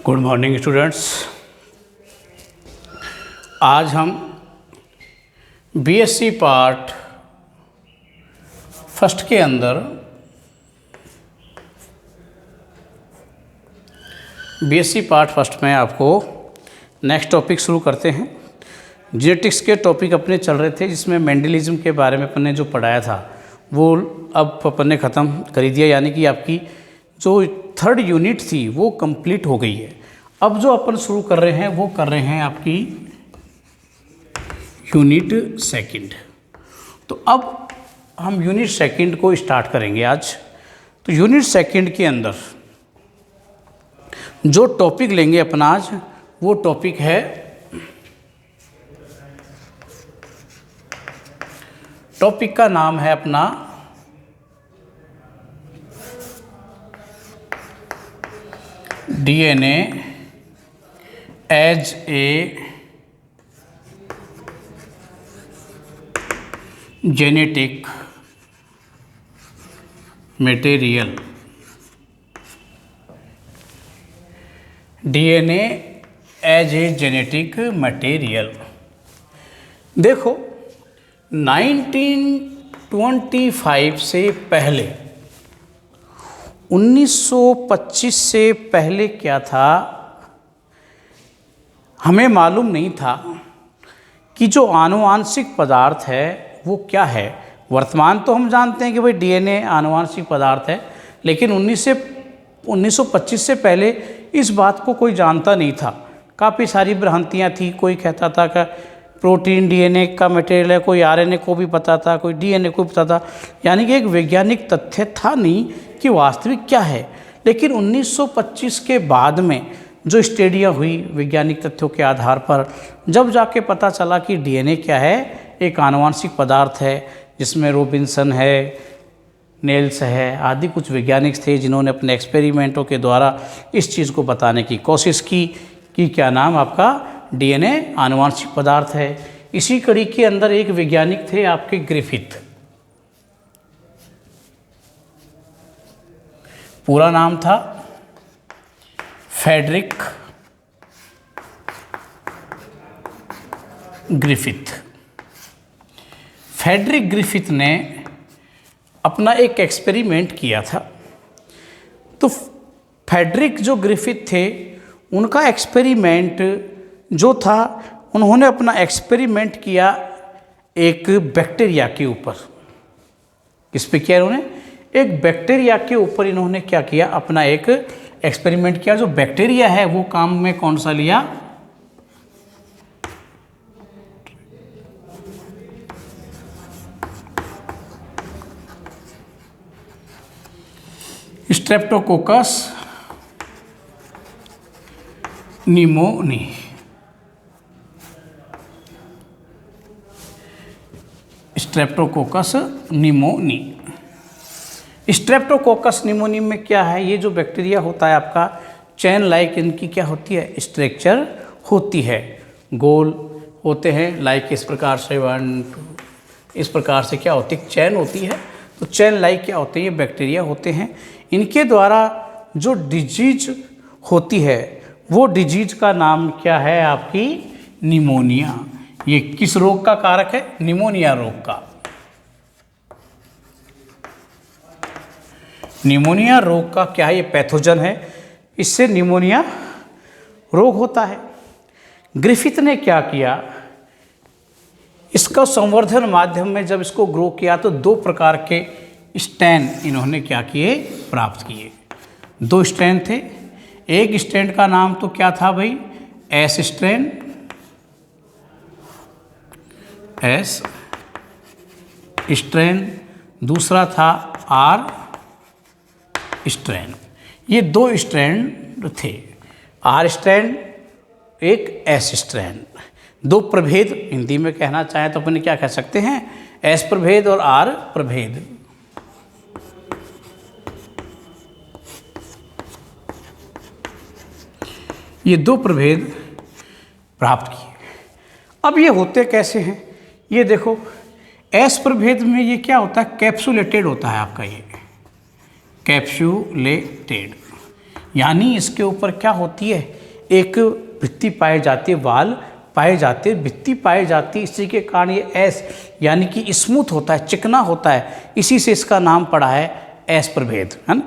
Good morning students. आज हम BSc part first के अंदर में आपको नेक्स्ट टॉपिक शुरू करते हैं। जेनेटिक्स के टॉपिक अपने चल रहे थे, जिसमें मेंडलिज्म के बारे में अपन ने जो पढ़ाया था वो अब अपन ने ख़त्म कर दिया, यानी कि आपकी जो थर्ड यूनिट थी वो कंप्लीट हो गई है। अब जो अपन शुरू कर रहे हैं वो कर रहे हैं आपकी यूनिट सेकंड। तो अब हम यूनिट सेकंड को स्टार्ट करेंगे आज। तो यूनिट सेकंड के अंदर जो टॉपिक लेंगे अपना आज, वो टॉपिक है टॉपिक का नाम है अपना DNA as a genetic material. DNA as a genetic material. देखो 1925 से पहले, 1925 से पहले क्या था, हमें मालूम नहीं था कि जो आनुवांशिक पदार्थ है वो क्या है। वर्तमान तो हम जानते हैं कि भाई डीएनए आनुवांशिक पदार्थ है, लेकिन 1925 से पहले इस बात को कोई जानता नहीं था। काफ़ी सारी भ्रांतियाँ थी। कोई कहता था कि प्रोटीन डीएनए का मटेरियल है, कोई आरएनए को भी पता था, कोई डीएनए को भी पता था, यानी कि एक वैज्ञानिक तथ्य था नहीं कि वास्तविक क्या है। लेकिन 1925 के बाद में जो स्टडियाँ हुई वैज्ञानिक तथ्यों के आधार पर, जब जाके पता चला कि डीएनए क्या है, एक आनुवांशिक पदार्थ है, जिसमें रॉबिन्सन है, नेल्स है आदि कुछ वैज्ञानिक थे जिन्होंने अपने एक्सपेरिमेंटों के द्वारा इस चीज़ को बताने की कोशिश की कि क्या नाम आपका डीएनए आनुवांशिक पदार्थ है। इसी कड़ी के अंदर एक वैज्ञानिक थे आपके ग्रिफिथ। पूरा नाम था फ्रेडरिक ग्रिफिथ। फ्रेडरिक ग्रिफिथ ने अपना एक एक्सपेरिमेंट किया था। तो फ्रेडरिक जो ग्रिफिथ थे, उनका एक्सपेरिमेंट जो था, उन्होंने अपना एक्सपेरिमेंट किया एक बैक्टीरिया के ऊपर। किस पे किया उन्होंने? एक बैक्टीरिया के ऊपर इन्होंने क्या किया, अपना एक एक्सपेरिमेंट किया। जो बैक्टीरिया है वो काम में कौन सा लिया? Streptococcus pneumoniae. Streptococcus pneumoniae. Streptococcus pneumoniae में क्या है, ये जो बैक्टीरिया होता है आपका, चैन लाइक इनकी क्या होती है, स्ट्रक्चर होती है। गोल होते हैं लाइक इस प्रकार से, 1 2 इस प्रकार से क्या होती है, चैन होती है। तो चैन लाइक क्या होते हैं, ये बैक्टीरिया होते हैं। इनके द्वारा जो डिजीज होती है वो डिजीज का नाम क्या है आपकी, निमोनिया। ये किस रोग का कारक है? निमोनिया रोग का। निमोनिया रोग का क्या है, ये पैथोजन है, इससे निमोनिया रोग होता है। ग्रिफिथ ने क्या किया, इसका संवर्धन माध्यम में जब इसको ग्रो किया तो 2 प्रकार के स्ट्रैंड इन्होंने क्या किए, प्राप्त किए। 2 स्ट्रैंड थे। एक स्ट्रैंड का नाम तो क्या था भाई, एस स्ट्रैंड, एस स्ट्रैंड। दूसरा था आर स्ट्रैंड। ये 2 स्ट्रैंड थे, आर स्ट्रैंड, एक एस स्ट्रैंड। 2 प्रभेद हिंदी में कहना चाहें तो अपन क्या कह सकते हैं, एस प्रभेद और आर प्रभेद। ये 2 प्रभेद प्राप्त किए। अब ये होते कैसे हैं, ये देखो एस प्रभेद में ये क्या होता है, कैप्सुलेटेड होता है आपका, ये कैप्सुलेटेड। यानी इसके ऊपर क्या होती है, एक भित्ति पाई जाती है, वाल पाए जाते हैं, भित्ति पाई जाती है। इसी के कारण ये एस यानी कि स्मूथ होता है, चिकना होता है, इसी से इसका नाम पड़ा है एस प्रभेद, है ना।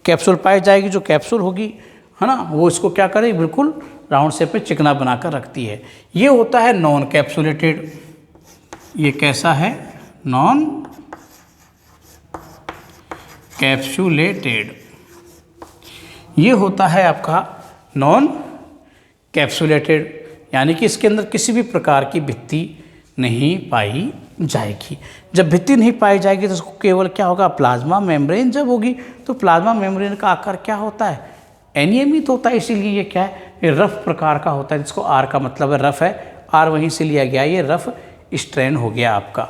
कैप्सूल पाई जाएगी, जो कैप्सूल होगी, है ना, वो इसको क्या करेगी, बिल्कुल राउंड शेप में चिकना बनाकर रखती है। ये होता है नॉन कैप्सुलेटेड। ये कैसा है, नॉन कैप्सुलेटेड। ये होता है आपका नॉन कैप्सुलेटेड, यानी कि इसके अंदर किसी भी प्रकार की भित्ति नहीं पाई जाएगी। जब भित्ति नहीं पाई जाएगी तो उसको केवल क्या होगा, प्लाज्मा मेम्ब्रेन जब होगी तो प्लाज्मा मेम्ब्रेन का आकार क्या होता है, अनियमित होता है। इसीलिए ये क्या है, ये रफ प्रकार का होता है, जिसको आर का मतलब है रफ है, आर वहीं से लिया गया, ये रफ स्ट्रेन हो गया आपका।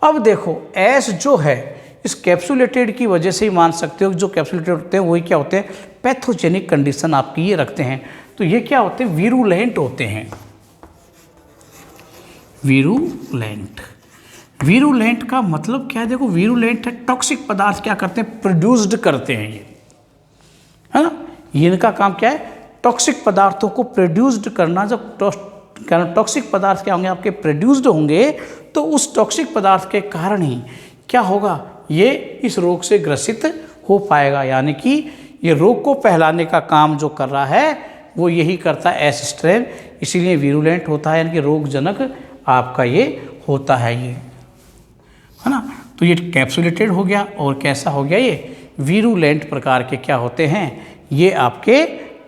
अब देखो एस जो है इस कैप्सुलेटेड की वजह से ही मान सकते हो, जो कैप्सुलेटेड होते हैं वही क्या होते हैं, पैथोजेनिक कंडीशन आपकी ये रखते हैं। तो ये क्या होते हैं, वीरुलेंट होते हैं, वीरुलेंट। वीरुलेंट का मतलब क्या है, देखो वीरुलेंट है, टॉक्सिक पदार्थ क्या करते हैं, प्रोड्यूस्ड करते हैं ये, है ना। ये इनका काम क्या है, टॉक्सिक पदार्थों को प्रोड्यूस्ड करना। जब टॉक्सिक पदार्थ क्या होंगे आपके, प्रोड्यूस्ड होंगे, तो उस टॉक्सिक पदार्थ के कारण ही क्या होगा, ये इस रोग से ग्रसित हो पाएगा। यानी कि ये रोग को फैलाने का काम जो कर रहा है वो यही करता है एस स्ट्रेन, इसीलिए वीरुलेंट होता है, यानी कि रोगजनक आपका ये होता है, ये है ना। तो ये कैप्सुलेटेड हो गया, और कैसा हो गया, ये वीरुलेंट प्रकार के क्या होते हैं, ये आपके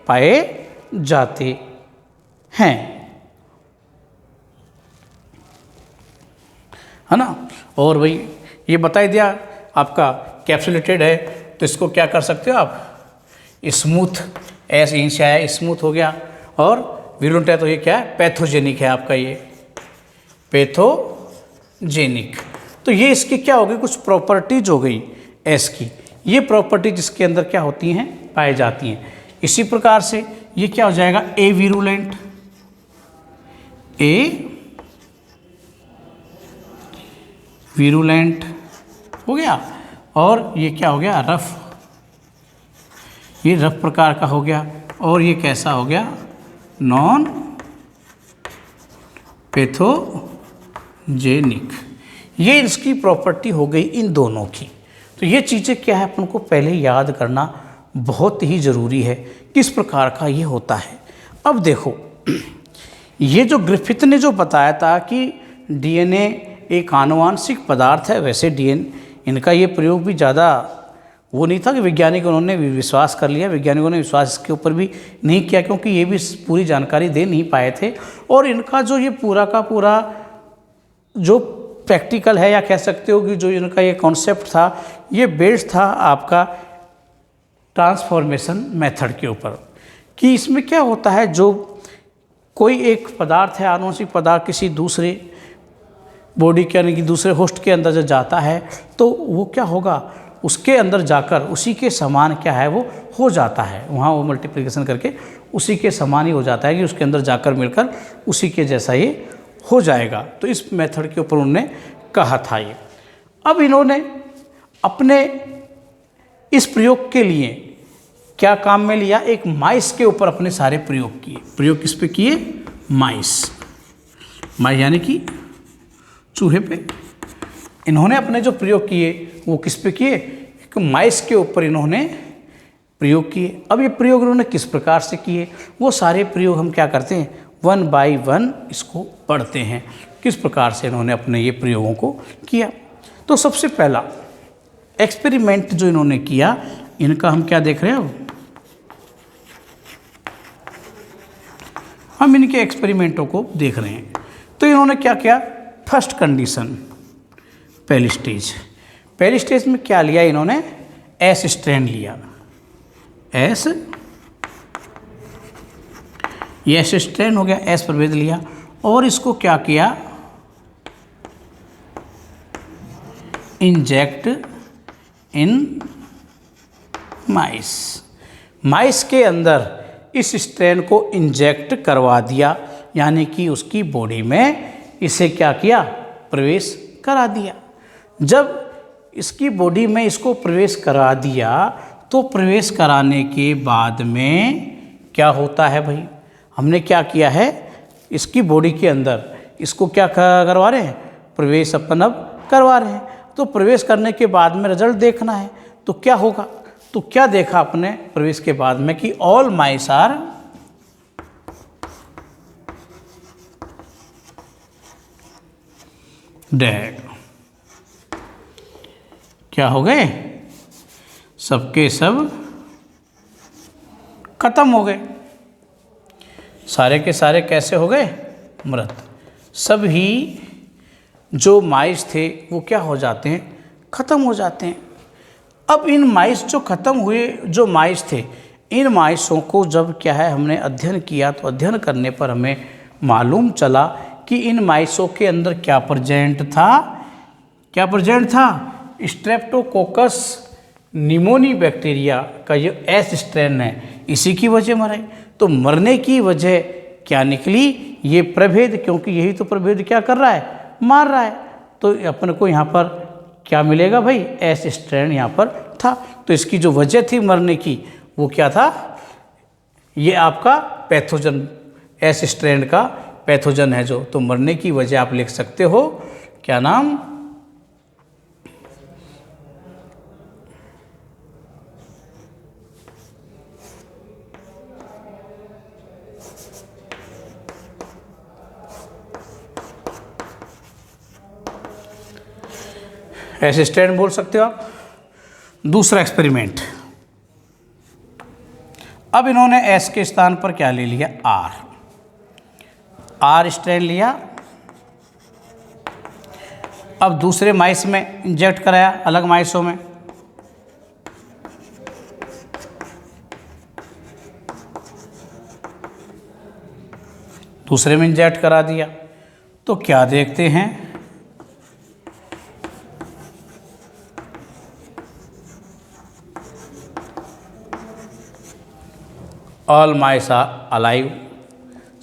पाए जाते हैं, है ना। और भाई ये बता ही दिया आपका कैप्सुलेटेड है, तो इसको क्या कर सकते हो आप, स्मूथ, एस यहीं से आया, स्मूथ हो गया। और वीरुलेंट है तो ये क्या है, पैथोजेनिक है आपका, ये पैथोजेनिक। तो ये इसकी क्या हो गई, कुछ प्रॉपर्टीज हो गई एस की। ये प्रॉपर्टीज इसके अंदर क्या होती हैं, पाई जाती हैं। इसी प्रकार से ये क्या हो जाएगा, ए वीरुलेंट, ए वीरुलेंट हो गया। और ये क्या हो गया, रफ, ये रफ प्रकार का हो गया। और ये कैसा हो गया, नॉन पैथोजेनिक। ये इसकी प्रॉपर्टी हो गई इन दोनों की। तो ये चीज़ें क्या है, अपन को पहले याद करना बहुत ही ज़रूरी है, किस प्रकार का ये होता है। अब देखो, ये जो ग्रिफिथ ने जो बताया था कि डीएनए एक आनुवांशिक पदार्थ है, वैसे इनका ये प्रयोग भी ज़्यादा वो नहीं था कि वैज्ञानिक उन्होंने विश्वास कर लिया, वैज्ञानिकों ने विश्वास इसके ऊपर भी नहीं किया, क्योंकि ये भी पूरी जानकारी दे नहीं पाए थे। और इनका जो ये पूरा का पूरा जो प्रैक्टिकल है, या कह सकते हो कि जो इनका ये कॉन्सेप्ट था, ये बेस्ड था आपका ट्रांसफॉर्मेशन मेथड के ऊपर, कि इसमें क्या होता है, जो कोई एक पदार्थ है, आनुवंशिक पदार्थ किसी दूसरे बॉडी के यानी कि दूसरे होस्ट के अंदर जब जाता है, तो वो क्या होगा, उसके अंदर जाकर उसी के समान क्या है वो हो जाता है, वहाँ वो मल्टीप्लिकेशन करके उसी के समान ही हो जाता है, कि उसके अंदर जाकर मिलकर उसी के जैसा ये हो जाएगा। तो इस मेथड के ऊपर उन्होंने कहा था ये। अब इन्होंने अपने इस प्रयोग के लिए क्या काम में लिया, एक माइस के ऊपर अपने सारे प्रयोग किए। प्रयोग किस पे किए, माइस यानी कि चूहे पे। इन्होंने अपने जो प्रयोग किए वो किस पे किए, एक माइस के ऊपर इन्होंने प्रयोग किए। अब ये प्रयोग इन्होंने किस प्रकार से किए, वो सारे प्रयोग हम क्या करते हैं, 1 बाय 1 इसको पढ़ते हैं, किस प्रकार से इन्होंने अपने ये प्रयोगों को किया। तो सबसे पहला एक्सपेरिमेंट जो इन्होंने किया, इनका हम क्या देख रहे हैं, हम इनके एक्सपेरिमेंटों को देख रहे हैं। तो इन्होंने क्या किया, फर्स्ट कंडीशन, पहली स्टेज में क्या लिया इन्होंने, एस स्ट्रैंड लिया, एस स्ट्रैंड हो गया, एस प्रभेद लिया, और इसको क्या किया, इंजेक्ट इन माइस के अंदर इस स्ट्रैंड को इंजेक्ट करवा दिया, यानी कि उसकी बॉडी में इसे क्या किया, प्रवेश करा दिया। जब इसकी बॉडी में इसको प्रवेश करा दिया तो प्रवेश कराने के बाद में क्या होता है भाई, हमने क्या किया है, इसकी बॉडी के अंदर इसको क्या करवा रहे हैं, प्रवेश अपन अब करवा रहे हैं। तो प्रवेश करने के बाद में रिजल्ट देखना है, तो क्या होगा, तो क्या देखा आपने प्रवेश के बाद में कि ऑल माइस आर डेड। क्या हो गए, सबके सब खत्म हो गए, सारे के सारे कैसे हो गए, मृत। सभी जो माइस थे वो क्या हो जाते हैं, खत्म हो जाते हैं। अब इन माइस जो खत्म हुए जो माइस थे, इन माइसों को जब क्या है हमने अध्ययन किया, तो अध्ययन करने पर हमें मालूम चला कि इन माइसों के अंदर क्या प्रेजेंट था, क्या प्रेजेंट था, स्ट्रेप्टोकोकस निमोनी बैक्टीरिया का जो एस स्ट्रेन है, इसी की वजह मरे। तो मरने की वजह क्या निकली, ये प्रभेद, क्योंकि यही तो प्रभेद क्या कर रहा है, मार रहा है। तो अपन को यहाँ पर क्या मिलेगा भाई, एस स्ट्रेन यहाँ पर था। तो इसकी जो वजह थी मरने की वो क्या था, ये आपका पैथोजन, एस स्ट्रेन का पैथोजन है जो। तो मरने की वजह आप लिख सकते हो, क्या नाम, असिस्टेंट बोल सकते हो आप। दूसरा एक्सपेरिमेंट, अब इन्होंने एस के स्थान पर क्या ले लिया, आर स्ट्रेन लिया। अब दूसरे माइस में इंजेक्ट कराया, अलग माइसों में, दूसरे में इंजेक्ट करा दिया। तो क्या देखते हैं, ऑल माइस आर अलाइव,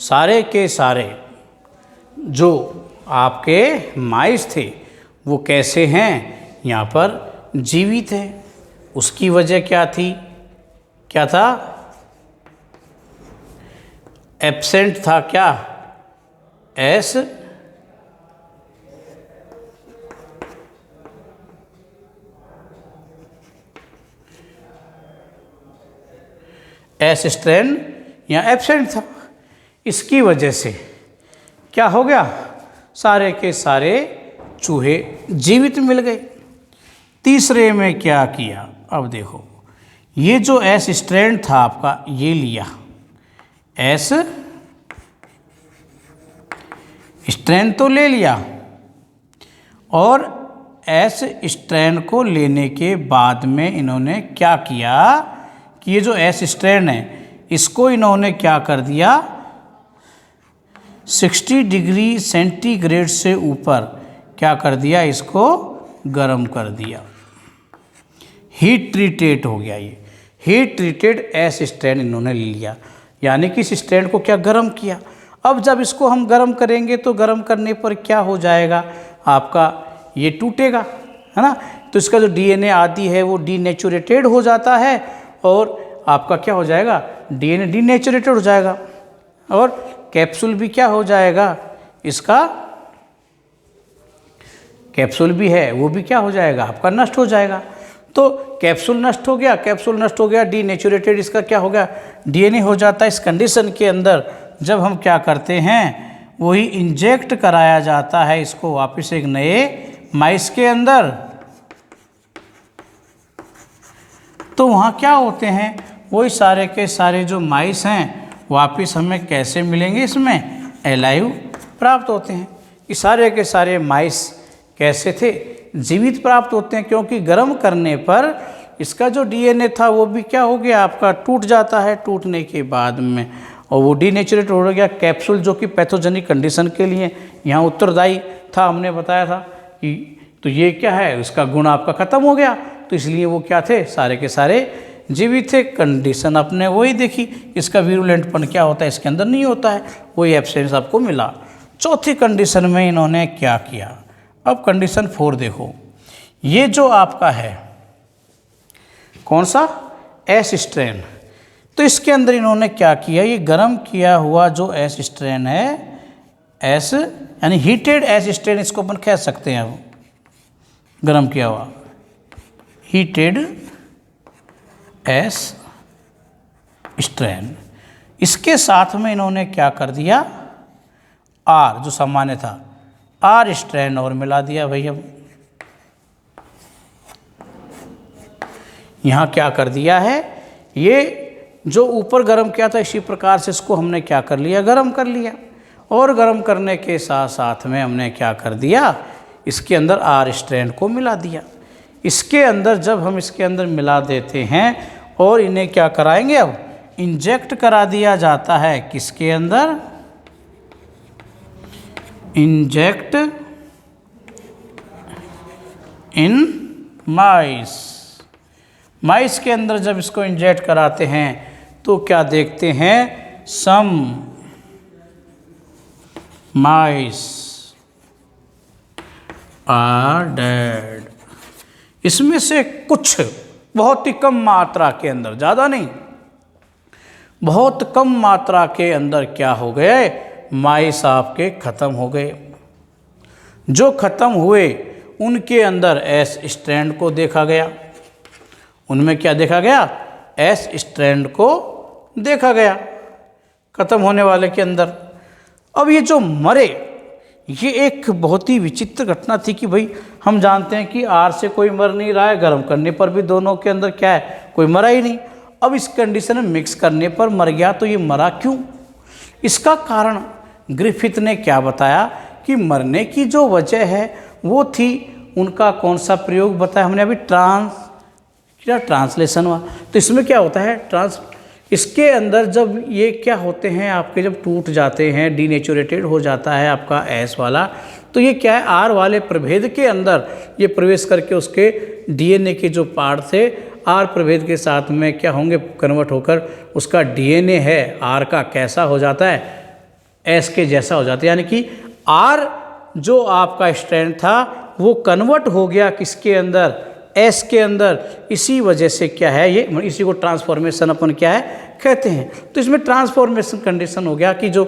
सारे के सारे जो आपके माइस थे वो कैसे हैं, यहाँ पर जीवित हैं। उसकी वजह क्या थी, क्या था, एब्सेंट था क्या, एस एस स्ट्रेन या एब्सेंट था। इसकी वजह से क्या हो गया, सारे के सारे चूहे जीवित मिल गए। तीसरे में क्या किया, अब देखो, ये जो एस स्ट्रेन था आपका, ये लिया, एस स्ट्रेन तो ले लिया, और एस स्ट्रेन को लेने के बाद में इन्होंने क्या किया कि ये जो एस स्ट्रेन है इसको इन्होंने क्या कर दिया, 60 डिग्री सेंटीग्रेड से ऊपर क्या कर दिया, इसको गर्म कर दिया, हीट ट्रीटेड हो गया। ये हीट ट्रीटेड एस स्ट्रेन इन्होंने ले लिया, यानी कि इस स्ट्रेन को क्या गर्म किया। अब जब इसको हम गर्म करेंगे तो गर्म करने पर क्या हो जाएगा, आपका ये टूटेगा, है ना। तो इसका जो डीएनए आदि है वो डीनेचुरेटेड हो जाता है, और आपका क्या हो जाएगा, डीएनए डीनेचुरेटेड हो जाएगा, और कैप्सूल भी क्या हो जाएगा, इसका कैप्सूल भी है वो भी क्या हो जाएगा, आपका नष्ट हो जाएगा। तो कैप्सूल नष्ट हो गया, कैप्सूल नष्ट हो गया, डीनेचुरेटेड इसका क्या हो गया, डीएनए हो जाता है। इस कंडीशन के अंदर जब हम क्या करते हैं, वही इंजेक्ट कराया जाता है इसको वापस एक नए माइस के अंदर। तो वहाँ क्या होते हैं, वही सारे के सारे जो माइस हैं वापस हमें कैसे मिलेंगे, इसमें एलाइव प्राप्त होते हैं। ये सारे के सारे माइस कैसे थे, जीवित प्राप्त होते हैं, क्योंकि गर्म करने पर इसका जो डीएनए था वो भी क्या हो गया, आपका टूट जाता है। टूटने के बाद में और वो डीनेचुरेट हो गया। कैप्सूल जो कि पैथोजेनिक कंडीशन के लिए यहाँ उत्तरदायी था, हमने बताया था कि तो ये क्या है, उसका गुण आपका ख़त्म हो गया। तो इसलिए वो क्या थे, सारे के सारे जीवित थे। कंडीशन आपने वही देखी, इसका वीरुलेंटपन क्या होता है इसके अंदर नहीं होता है, वही एब्सेंस आपको मिला। चौथी कंडीशन में इन्होंने क्या किया, अब कंडीशन 4 देखो, ये जो आपका है कौन सा, एस स्ट्रेन। तो इसके अंदर इन्होंने क्या किया, ये गर्म किया हुआ जो एस स्ट्रेन है, एस यानी हीटेड एस स्ट्रेन इसको अपन कह सकते हैं, अब गर्म किया हुआ हीटेड एस स्ट्रेन। इसके साथ में इन्होंने क्या कर दिया, आर जो सामान्य था आर स्ट्रेन और मिला दिया भाई। अब यहाँ क्या कर दिया है, ये जो ऊपर गर्म किया था इसी प्रकार से इसको हमने क्या कर लिया, गर्म कर लिया। और गर्म करने के साथ साथ में हमने क्या कर दिया, इसके अंदर आर स्ट्रेन को मिला दिया। इसके अंदर जब हम इसके अंदर मिला देते हैं और इन्हें क्या कराएंगे, अब इंजेक्ट करा दिया जाता है किसके अंदर, इंजेक्ट इन माइस। माइस के अंदर जब इसको इंजेक्ट कराते हैं तो क्या देखते हैं, सम माइस आर डेड। इसमें से कुछ बहुत ही कम मात्रा के अंदर, ज़्यादा नहीं, बहुत कम मात्रा के अंदर क्या हो गए, माइस आपके ख़त्म हो गए। जो ख़त्म हुए उनके अंदर एस स्ट्रैंड को देखा गया। उनमें क्या देखा गया, एस स्ट्रैंड को देखा गया ख़त्म होने वाले के अंदर। अब ये जो मरे, ये एक बहुत ही विचित्र घटना थी कि भाई हम जानते हैं कि आर से कोई मर नहीं रहा है, गर्म करने पर भी दोनों के अंदर क्या है, कोई मरा ही नहीं। अब इस कंडीशन में मिक्स करने पर मर गया, तो ये मरा क्यों? इसका कारण ग्रिफिथ ने क्या बताया कि मरने की जो वजह है वो थी, उनका कौन सा प्रयोग बताया हमने अभी, ट्रांसलेशन हुआ। तो इसमें क्या होता है, इसके अंदर जब ये क्या होते हैं आपके, जब टूट जाते हैं, डीनेचुरेटेड हो जाता है आपका एस वाला, तो ये क्या है, आर वाले प्रभेद के अंदर ये प्रवेश करके उसके डीएनए के जो पार्ट थे आर प्रभेद के साथ में क्या होंगे, कन्वर्ट होकर उसका डीएनए है आर का कैसा हो जाता है, एस के जैसा हो जाता है। यानी कि आर जो आपका स्ट्रैंड था वो कन्वर्ट हो गया किसके अंदर, एस के अंदर। इसी वजह से क्या है, ये इसी को ट्रांसफॉर्मेशन अपन क्या है कहते हैं। तो इसमें ट्रांसफॉर्मेशन कंडीशन हो गया कि जो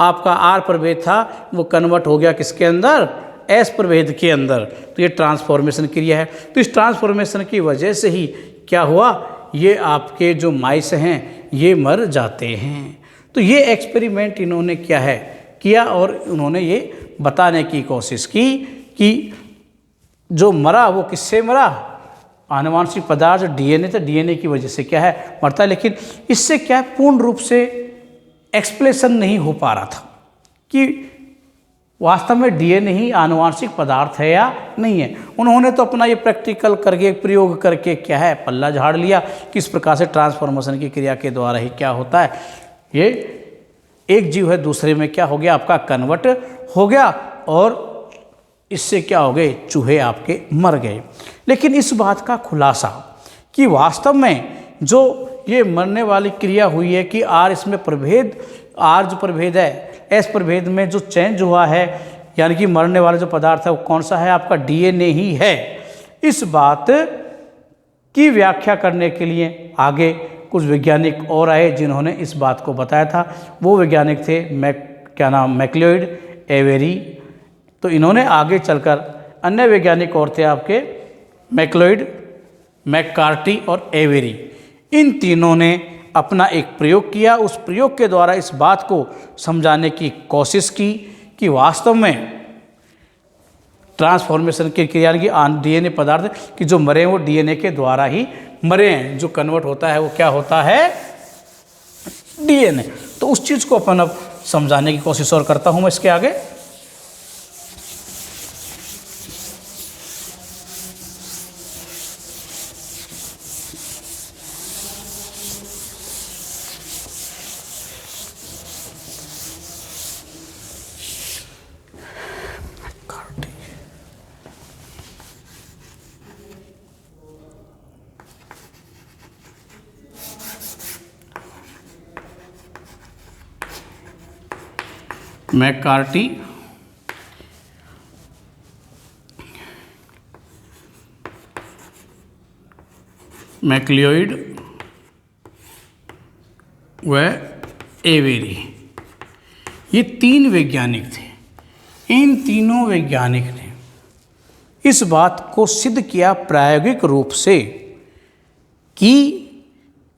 आपका आर प्रभेद था वो कन्वर्ट हो गया किसके अंदर, एस प्रभेद के अंदर। तो ये ट्रांसफॉर्मेशन क्रिया है। तो इस ट्रांसफॉर्मेशन की वजह से ही क्या हुआ, ये आपके जो माइस हैं ये मर जाते हैं। तो ये एक्सपेरिमेंट इन्होंने क्या है किया और उन्होंने ये बताने की कोशिश की कि जो मरा वो किससे मरा, आनुवांशिक पदार्थ डीएनए, तो डीएनए की वजह से क्या है मरता है। लेकिन इससे क्या है, पूर्ण रूप से एक्सप्लेनेशन नहीं हो पा रहा था कि वास्तव में डीएनए ही आनुवांशिक पदार्थ है या नहीं है। उन्होंने तो अपना ये प्रैक्टिकल करके, प्रयोग करके क्या है पल्ला झाड़ लिया, किस प्रकार से ट्रांसफॉर्मेशन की क्रिया के द्वारा ही क्या होता है, ये एक जीव है दूसरे में क्या हो गया, आपका कन्वर्ट हो गया और इससे क्या हो गए, चूहे आपके मर गए। लेकिन इस बात का खुलासा कि वास्तव में जो ये मरने वाली क्रिया हुई है कि आर इसमें प्रभेद, आर जो प्रभेद है एस प्रभेद में जो चेंज हुआ है, यानी कि मरने वाला जो पदार्थ है वो कौन सा है, आपका डीएनए ही है। इस बात की व्याख्या करने के लिए आगे कुछ वैज्ञानिक और आए जिन्होंने इस बात को बताया था। वो वैज्ञानिक थे मैक्लियोइड, एवेरी। तो इन्होंने आगे चलकर अन्य वैज्ञानिक और थे आपके मैक्लियोइड, मैककार्टी और एवेरी। इन तीनों ने अपना एक प्रयोग किया। उस प्रयोग के द्वारा इस बात को समझाने की कोशिश की कि वास्तव में ट्रांसफॉर्मेशन की क्रिया की डीएनए पदार्थ कि जो मरे हैं वो डीएनए के द्वारा ही मरे हैं, जो कन्वर्ट होता है वो क्या होता है, डीएनए। तो उस चीज़ को अपन अब समझाने की कोशिश और करता हूँ मैं इसके आगे। मैककार्टी, मैक्लियोइड व एवेरी, ये 3 वैज्ञानिक थे। इन तीनों वैज्ञानिक ने इस बात को सिद्ध किया प्रायोगिक रूप से कि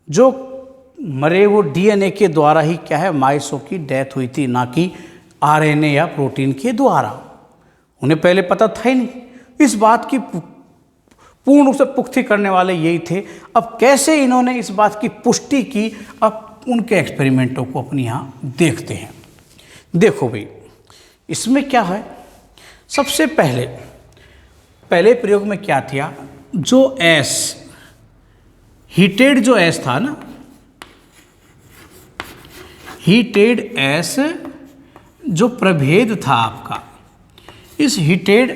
जो मरे वो डीएनए के द्वारा ही क्या है माइसों की डेथ हुई थी, ना कि आरएनए या प्रोटीन के द्वारा। उन्हें पहले पता था ही नहीं। इस बात की पूर्ण रूप से पुष्टि करने वाले यही थे। अब कैसे इन्होंने इस बात की पुष्टि की, अब उनके एक्सपेरिमेंटों को अपने यहाँ देखते हैं। देखो भाई, इसमें क्या है, सबसे पहले प्रयोग में क्या था, जो एस हीटेड जो एस था ना, हीटेड एस जो प्रभेद था आपका, इस हीटेड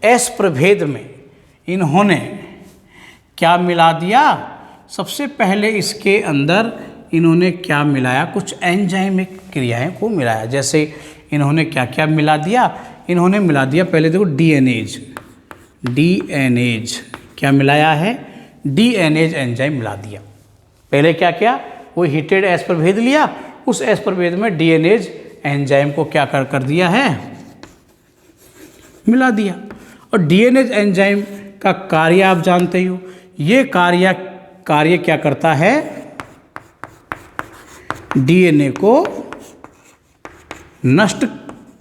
एस प्रभेद में इन्होंने क्या मिला दिया, सबसे पहले इसके अंदर इन्होंने क्या मिलाया, कुछ एंजाइमिक क्रियाएं को मिलाया। जैसे इन्होंने क्या क्या मिला दिया, इन्होंने मिला दिया पहले देखो डीएनएज क्या मिलाया है, डीएनएज एंजाइम मिला दिया। पहले क्या किया, वो हीटेड एस प्रभेद लिया, उस एस प्रभेद में डीएनएज एंजाइम को क्या कर दिया है, मिला दिया। और डीएनएज एंजाइम का कार्य आप जानते ही हो, ये कार्य क्या करता है, डीएनए को नष्ट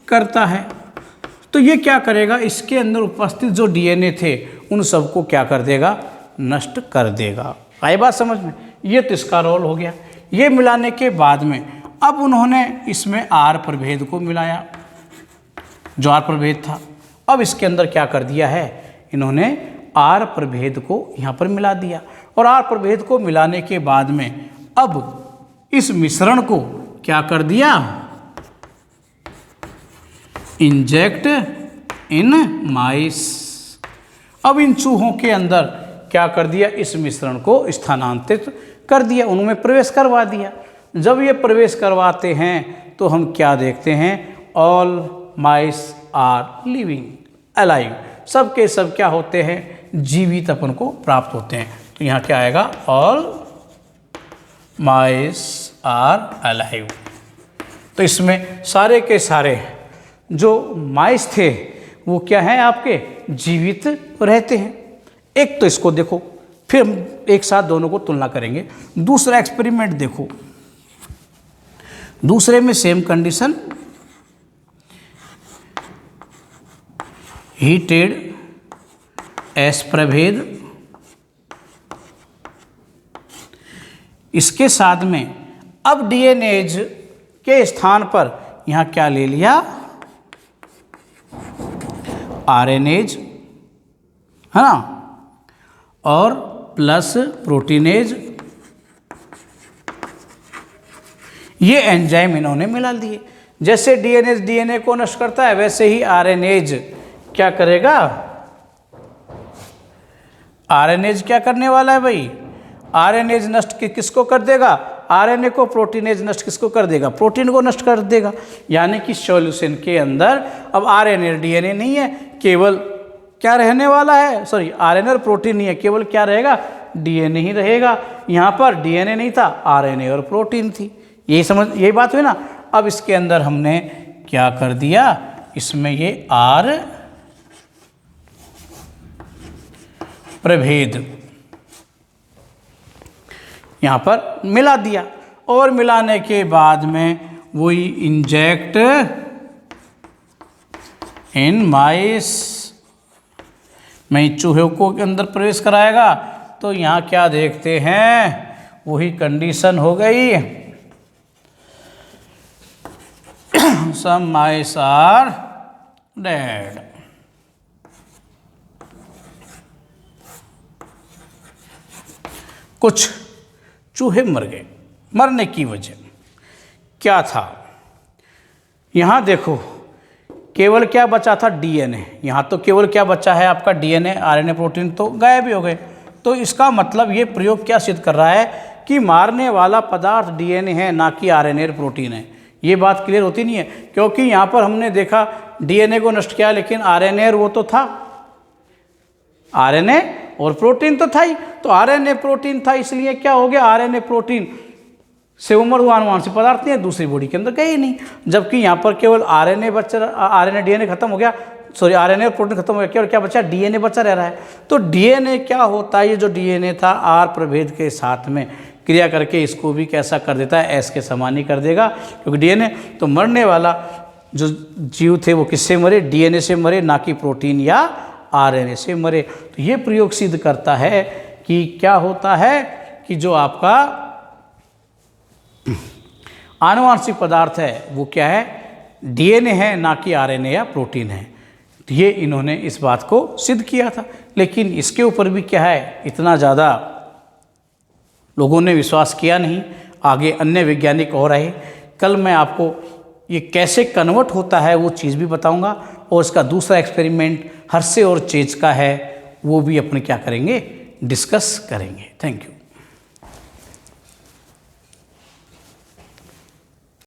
करता है। तो ये क्या करेगा, इसके अंदर उपस्थित जो डीएनए थे उन सबको क्या कर देगा, नष्ट कर देगा। आई बात समझ में, ये तो इसका रोल हो गया। ये मिलाने के बाद में अब उन्होंने इसमें आर प्रभेद को मिलाया, जो आर प्रभेद था। अब इसके अंदर क्या कर दिया है, इन्होंने आर प्रभेद को यहाँ पर मिला दिया। और आर प्रभेद को मिलाने के बाद में अब इस मिश्रण को क्या कर दिया, इंजेक्ट इन माइस। अब इन चूहों के अंदर क्या कर दिया, इस मिश्रण को स्थानांतरित कर दिया, उनमें प्रवेश करवा दिया। जब ये प्रवेश करवाते हैं तो हम क्या देखते हैं, all mice are living alive, सब के सब क्या होते हैं, जीवित अपन को प्राप्त होते हैं। तो यहाँ क्या आएगा, ऑल माइस आर अलाइव। तो इसमें सारे के सारे जो माइस थे वो क्या हैं, आपके जीवित रहते हैं। एक तो इसको देखो, फिर हम एक साथ दोनों को तुलना करेंगे। दूसरा एक्सपेरिमेंट देखो, दूसरे में सेम कंडीशन, हीटेड एस प्रभेद, इसके साथ में अब डीएनएज के स्थान पर यहाँ क्या ले लिया, आरएनएज, है ना, और प्लस प्रोटीनेज, ये एंजाइम इन्होंने मिला दिए। जैसे डीएनएज डीएनए को नष्ट करता है, वैसे ही आरएनएज क्या करेगा, आरएनएज क्या करने वाला है भाई, आरएनएज नष्ट किसको कर देगा, आरएनए को, प्रोटीनेज नष्ट किसको कर देगा, प्रोटीन को नष्ट कर देगा। यानी कि सॉल्यूशन के अंदर अब आरएनए डीएनए नहीं है, केवल क्या रहने वाला है, सॉरी आरएनए और प्रोटीन नहीं है, केवल क्या रहेगा, डीएनए ही रहेगा। यहाँ पर डीएनए नहीं था, आरएनए और प्रोटीन थी। यही बात हुई ना। अब इसके अंदर हमने क्या कर दिया, इसमें ये आर प्रभेद यहाँ पर मिला दिया, और मिलाने के बाद में वही इंजेक्ट इन माइस में चूहे को के अंदर प्रवेश कराएगा। तो यहाँ क्या देखते हैं, वही कंडीशन हो गई, सम माइस आर डेड। कुछ चूहे मर गए। मरने की वजह क्या था, यहाँ देखो केवल क्या बचा था, डीएनए। यहाँ तो केवल क्या बचा है आपका, डीएनए, आरएनए, प्रोटीन तो गायब ही हो गए। तो इसका मतलब ये प्रयोग क्या सिद्ध कर रहा है कि मारने वाला पदार्थ डीएनए है, ना कि आरएनए और प्रोटीन है। ये बात क्लियर होती नहीं है, क्योंकि यहाँ पर हमने देखा डीएनए को नष्ट किया, लेकिन आरएनए और वो तो था, आरएनए और प्रोटीन तो था ही। तो आरएनए प्रोटीन था, इसलिए क्या हो गया, आरएनए प्रोटीन सेवमर वो आनुवांशिक पदार्थ नहीं है, दूसरी बॉडी के अंदर गए ही नहीं। जबकि यहाँ पर केवल आरएनए बचा, आरएनए डीएनए खत्म हो गया, सॉरी आरएनए और प्रोटीन खत्म हो गया, केवल क्या बचा, डीएनए बचा रह रहा है। तो डीएनए क्या होता है, ये जो डीएनए था आर प्रभेद के साथ में क्रिया करके इसको भी कैसा कर देता है, एस के समान ही कर देगा, क्योंकि डीएनए तो मरने वाला जो जीव थे वो किससे मरे, डीएनए से मरे, ना कि प्रोटीन या आरएनए से मरे। तो ये प्रयोग सिद्ध करता है कि क्या होता है कि जो आपका आनुवांशिक पदार्थ है वो क्या है, डीएनए है, ना कि आरएनए या प्रोटीन है। तो ये इन्होंने इस बात को सिद्ध किया था। लेकिन इसके ऊपर भी क्या है, इतना ज़्यादा लोगों ने विश्वास किया नहीं। आगे अन्य वैज्ञानिक और आए। कल मैं आपको ये कैसे कन्वर्ट होता है वो चीज़ भी बताऊंगा, और इसका दूसरा एक्सपेरिमेंट हर्शे और चेज का है, वो भी अपने क्या करेंगे, डिस्कस करेंगे। Thank you.